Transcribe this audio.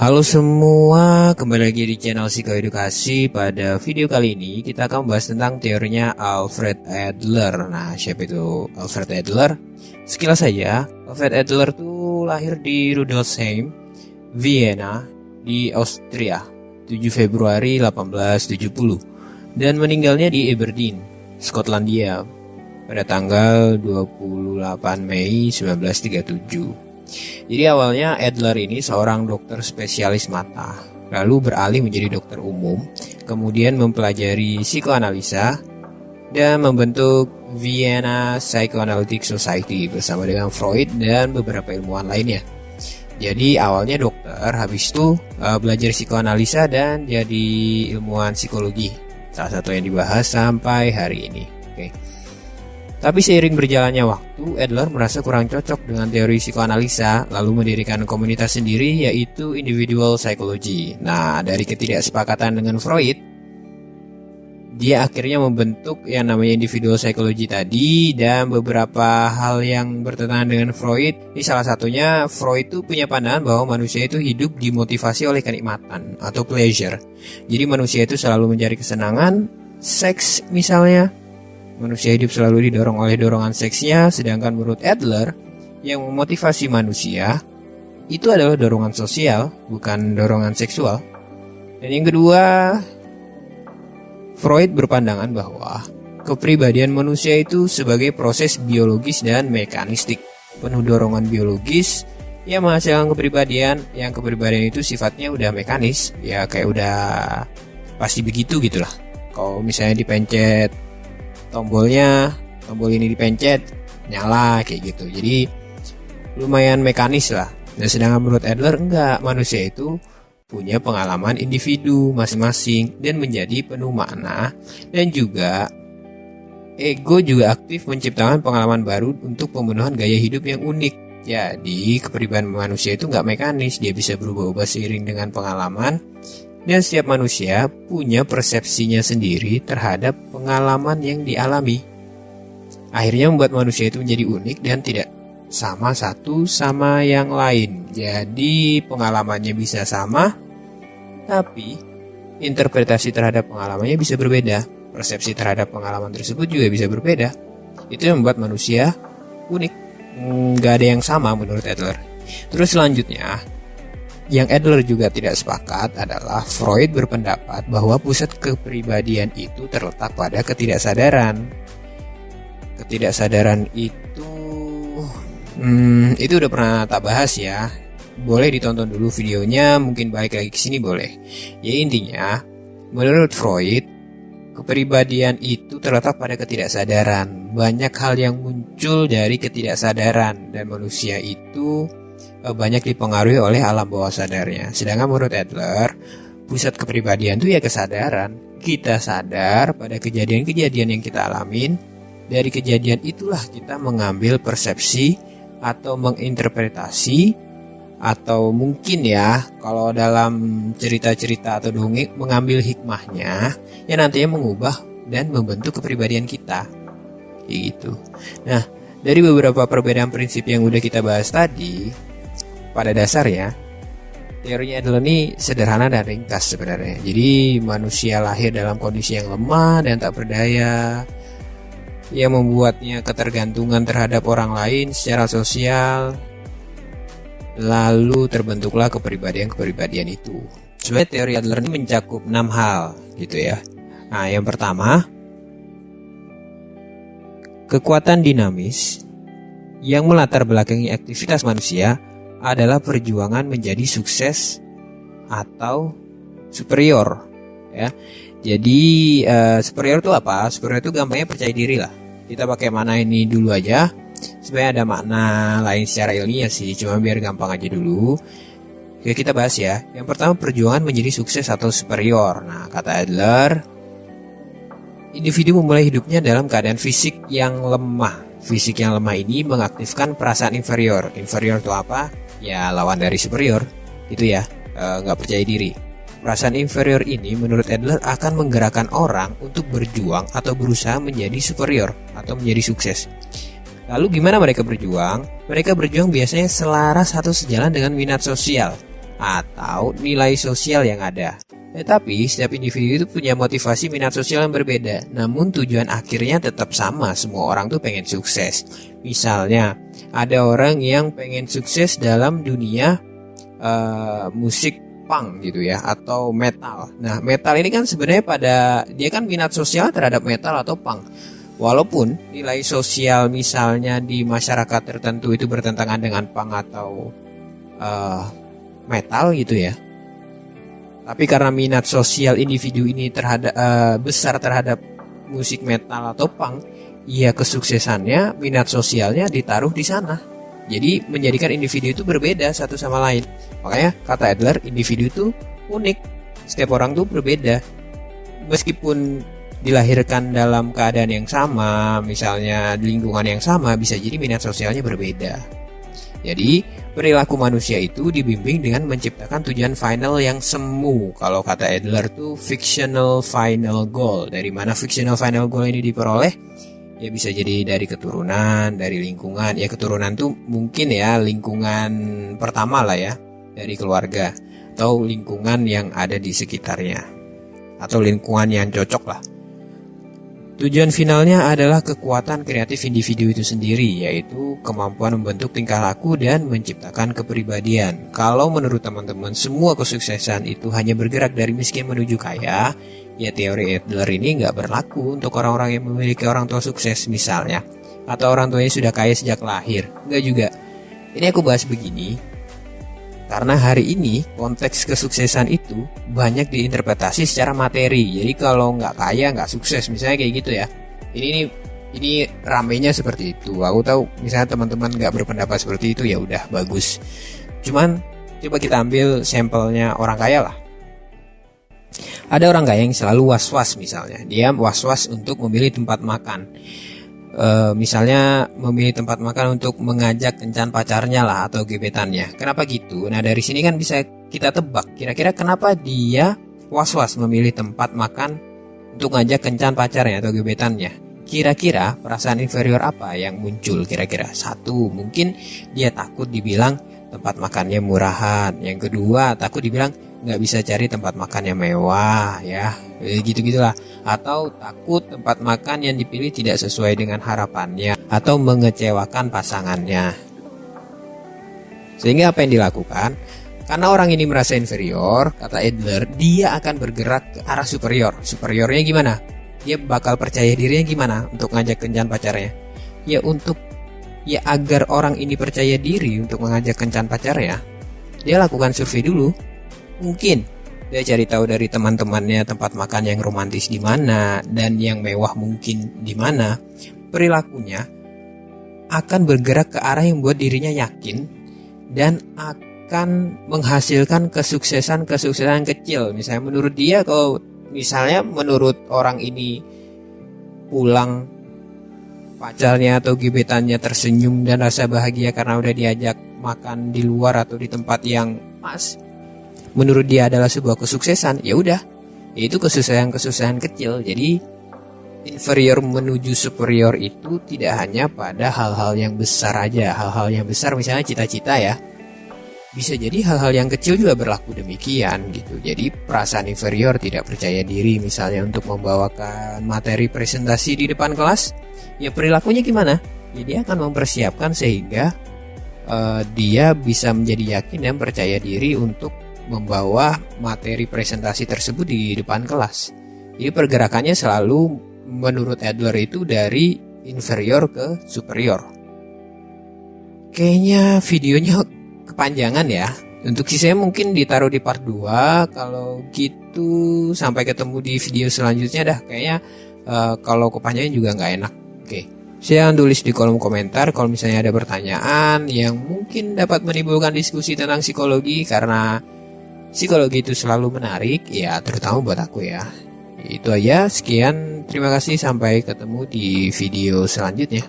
Halo semua, kembali lagi di channel Psikoedukasi. Pada video kali ini kita akan membahas tentang teorinya Alfred Adler. Nah, siapa itu Alfred Adler? Sekilas saja, Alfred Adler tuh lahir di Rudolfsheim, Vienna, di Austria, 7 Februari 1870 dan meninggalnya di Aberdeen, Skotlandia pada tanggal 28 Mei 1937. Jadi awalnya Adler ini seorang dokter spesialis mata, lalu beralih menjadi dokter umum, kemudian mempelajari psikoanalisa dan membentuk Vienna Psychoanalytic Society bersama dengan Freud dan beberapa ilmuwan lainnya. Jadi awalnya dokter, habis itu belajar psikoanalisa dan jadi ilmuwan psikologi. Salah satu yang dibahas sampai hari ini. Oke. Tapi seiring berjalannya waktu, Adler merasa kurang cocok dengan teori psikoanalisa, lalu mendirikan komunitas sendiri yaitu individual psychology. Nah, dari ketidaksepakatan dengan Freud, dia akhirnya membentuk yang namanya individual psychology tadi, dan beberapa hal yang bertentangan dengan Freud. Ini salah satunya, Freud itu punya pandangan bahwa manusia itu hidup dimotivasi oleh kenikmatan atau pleasure. Jadi manusia itu selalu mencari kesenangan, seks misalnya. Manusia hidup selalu didorong oleh dorongan seksnya, sedangkan menurut Adler, yang memotivasi manusia itu adalah dorongan sosial, bukan dorongan seksual. Dan yang kedua, Freud berpandangan bahwa kepribadian manusia itu sebagai proses biologis dan mekanistik, penuh dorongan biologis yang menghasilkan kepribadian, yang kepribadian itu sifatnya udah mekanis, ya kayak udah pasti begitu gitulah. Kalau misalnya dipencet tombolnya, tombol ini dipencet, nyala kayak gitu. Jadi lumayan mekanis lah. Dan sedangkan menurut Adler enggak, manusia itu punya pengalaman individu masing-masing dan menjadi penuh makna, dan juga ego juga aktif menciptakan pengalaman baru untuk pemenuhan gaya hidup yang unik. Jadi kepribadian manusia itu enggak mekanis, dia bisa berubah-ubah seiring dengan pengalaman. Dan setiap manusia punya persepsinya sendiri terhadap pengalaman yang dialami. Akhirnya membuat manusia itu menjadi unik dan tidak sama satu sama yang lain. Jadi pengalamannya bisa sama, tapi interpretasi terhadap pengalamannya bisa berbeda. Persepsi terhadap pengalaman tersebut juga bisa berbeda. Itu yang membuat manusia unik. Gak ada yang sama menurut Adler. Terus selanjutnya, yang Adler juga tidak sepakat adalah Freud berpendapat bahwa pusat kepribadian itu terletak pada ketidaksadaran. Ketidaksadaran itu udah pernah tak bahas ya. Boleh ditonton dulu videonya, mungkin balik lagi ke sini boleh. Ya intinya, menurut Freud, kepribadian itu terletak pada ketidaksadaran. Banyak hal yang muncul dari ketidaksadaran dan manusia itu banyak dipengaruhi oleh alam bawah sadarnya. Sedangkan menurut Adler, pusat kepribadian itu ya kesadaran. Kita sadar pada kejadian-kejadian yang kita alamin. Dari kejadian itulah kita mengambil persepsi atau menginterpretasi, atau mungkin ya kalau dalam cerita-cerita atau dongeng mengambil hikmahnya yang nantinya mengubah dan membentuk kepribadian kita. Gitu. Nah, dari beberapa perbedaan prinsip yang udah kita bahas tadi, pada dasarnya, teorinya Adler ini sederhana dan ringkas sebenarnya. Jadi manusia lahir dalam kondisi yang lemah dan tak berdaya, yang membuatnya ketergantungan terhadap orang lain secara sosial. Lalu terbentuklah kepribadian-kepribadian itu. Sebenarnya teori Adler ini mencakup 6 hal gitu ya. Nah, yang pertama, kekuatan dinamis yang melatar belakangi aktivitas manusia adalah perjuangan menjadi sukses atau superior ya. Jadi superior itu apa? Superior itu gampangnya percaya diri lah. Kita pakai makna ini dulu aja. Sebenarnya ada makna lain secara ilmiah sih, cuma biar gampang aja dulu. Oke, kita bahas ya. Yang pertama, perjuangan menjadi sukses atau superior. Nah, kata Adler, individu memulai hidupnya dalam keadaan fisik yang lemah. Fisik yang lemah ini mengaktifkan perasaan inferior. Inferior itu apa? Ya lawan dari superior. Itu ya, gak percaya diri. Perasaan inferior ini menurut Adler akan menggerakkan orang untuk berjuang atau berusaha menjadi superior atau menjadi sukses. Lalu gimana mereka berjuang? Mereka berjuang biasanya selaras atau sejalan dengan minat sosial atau nilai sosial yang ada. Tetapi setiap individu itu punya motivasi minat sosial yang berbeda. Namun tujuan akhirnya tetap sama, semua orang tuh pengen sukses. Misalnya ada orang yang pengen sukses dalam dunia musik punk gitu ya, atau metal. Nah metal ini kan sebenarnya dia kan minat sosial terhadap metal atau punk. Walaupun nilai sosial misalnya di masyarakat tertentu itu bertentangan dengan punk atau metal gitu ya. Tapi karena minat sosial individu ini besar terhadap musik metal atau punk, ya kesuksesannya, minat sosialnya ditaruh di sana. Jadi menjadikan individu itu berbeda satu sama lain. Makanya kata Adler, individu itu unik. Setiap orang tuh berbeda. Meskipun dilahirkan dalam keadaan yang sama, misalnya di lingkungan yang sama, bisa jadi minat sosialnya berbeda. Jadi, perilaku manusia itu dibimbing dengan menciptakan tujuan final yang semu. Kalau kata Adler tuh fictional final goal. Dari mana fictional final goal ini diperoleh? Ya bisa jadi dari keturunan, dari lingkungan. Ya keturunan tuh mungkin ya lingkungan pertama lah ya, dari keluarga. Atau lingkungan yang ada di sekitarnya. Atau lingkungan yang cocok lah. Tujuan finalnya adalah kekuatan kreatif individu itu sendiri, yaitu kemampuan membentuk tingkah laku dan menciptakan kepribadian. Kalau menurut teman-teman semua kesuksesan itu hanya bergerak dari miskin menuju kaya, ya teori Adler ini nggak berlaku untuk orang-orang yang memiliki orang tua sukses misalnya, atau orang tuanya sudah kaya sejak lahir. Nggak juga. Ini aku bahas begini karena hari ini konteks kesuksesan itu banyak diinterpretasi secara materi. Jadi kalau nggak kaya nggak sukses, misalnya kayak gitu ya. Ini ramenya seperti itu. Aku tahu misalnya teman-teman nggak berpendapat seperti itu, ya udah bagus. Cuman coba kita ambil sampelnya orang kaya lah. Ada orang kaya yang selalu was-was misalnya. Dia was-was untuk memilih tempat makan. Misalnya memilih tempat makan untuk mengajak kencan pacarnya lah atau gebetannya. Kenapa gitu? Nah dari sini kan bisa kita tebak kira-kira kenapa dia was-was memilih tempat makan untuk ngajak kencan pacarnya atau gebetannya. Kira-kira perasaan inferior apa yang muncul kira-kira? Satu, mungkin dia takut dibilang tempat makannya murahan. Yang kedua, takut dibilang nggak bisa cari tempat makan yang mewah ya, gitu-gitulah. Atau takut tempat makan yang dipilih tidak sesuai dengan harapannya atau mengecewakan pasangannya. Sehingga apa yang dilakukan? Karena orang ini merasa inferior, kata Adler, dia akan bergerak ke arah superior. Superiornya gimana? Dia bakal percaya dirinya gimana untuk ngajak kencan pacarnya? Ya agar orang ini percaya diri untuk mengajak kencan pacarnya, dia lakukan survei dulu. Mungkin dia cari tahu dari teman-temannya tempat makan yang romantis di mana dan yang mewah mungkin di mana. Perilakunya akan bergerak ke arah yang buat dirinya yakin dan akan menghasilkan kesuksesan kecil. Misalnya menurut dia, kalau misalnya menurut orang ini pulang pacarnya atau gebetannya tersenyum dan rasa bahagia karena udah diajak makan di luar atau di tempat yang pas, menurut dia adalah sebuah kesuksesan, ya udah, itu kesuksesan kecil. Jadi inferior menuju superior itu tidak hanya pada hal-hal yang besar aja. Hal-hal yang besar misalnya cita-cita ya, bisa jadi hal-hal yang kecil juga berlaku demikian gitu. Jadi perasaan inferior, tidak percaya diri misalnya untuk membawakan materi presentasi di depan kelas, ya perilakunya gimana? Ya dia akan mempersiapkan sehingga dia bisa menjadi yakin dan percaya diri untuk membawa materi presentasi tersebut di depan kelas. Jadi pergerakannya selalu menurut Adler itu dari inferior ke superior. Kayaknya videonya kepanjangan ya. Untuk sisanya mungkin ditaruh di part 2. Kalau gitu sampai ketemu di video selanjutnya dah. Kayaknya kalau kepanjangan juga nggak enak. Oke. Saya tulis di kolom komentar kalau misalnya ada pertanyaan yang mungkin dapat menimbulkan diskusi tentang psikologi, karena psikologi itu selalu menarik ya, terutama buat aku ya. Itu aja, sekian, terima kasih, sampai ketemu di video selanjutnya.